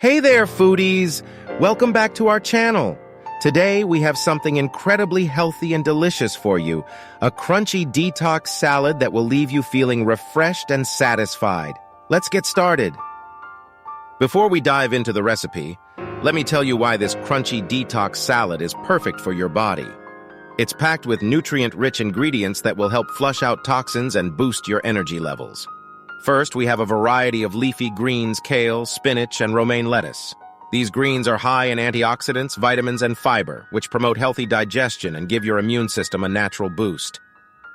Hey there, foodies! Welcome back to our channel. Today, we have something incredibly healthy and delicious for you, a crunchy detox salad that will leave you feeling refreshed and satisfied. Let's get started. Before we dive into the recipe, let me tell you why this crunchy detox salad is perfect for your body. It's packed with nutrient-rich ingredients that will help flush out toxins and boost your energy levels. First, we have a variety of leafy greens, kale, spinach, and romaine lettuce. These greens are high in antioxidants, vitamins, and fiber, which promote healthy digestion and give your immune system a natural boost.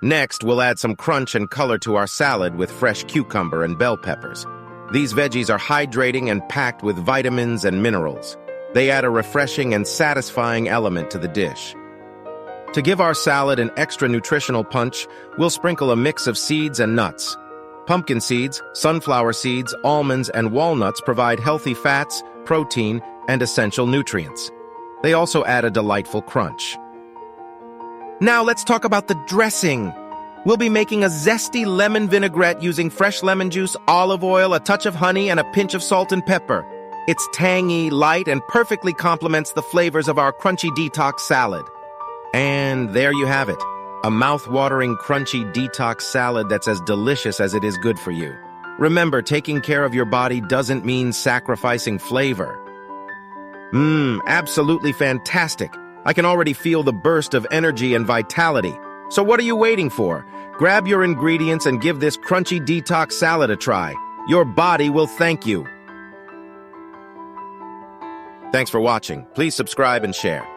Next, we'll add some crunch and color to our salad with fresh cucumber and bell peppers. These veggies are hydrating and packed with vitamins and minerals. They add a refreshing and satisfying element to the dish. To give our salad an extra nutritional punch, we'll sprinkle a mix of seeds and nuts. Pumpkin seeds, sunflower seeds, almonds, and walnuts provide healthy fats, protein, and essential nutrients. They also add a delightful crunch. Now let's talk about the dressing. We'll be making a zesty lemon vinaigrette using fresh lemon juice, olive oil, a touch of honey, and a pinch of salt and pepper. It's tangy, light, and perfectly complements the flavors of our crunchy detox salad. And there you have it. A mouth-watering, crunchy detox salad that's as delicious as it is good for you. Remember, taking care of your body doesn't mean sacrificing flavor. Absolutely fantastic. I can already feel the burst of energy and vitality. So what are you waiting for? Grab your ingredients and give this crunchy detox salad a try. Your body will thank you. Thanks for watching. Please subscribe and share.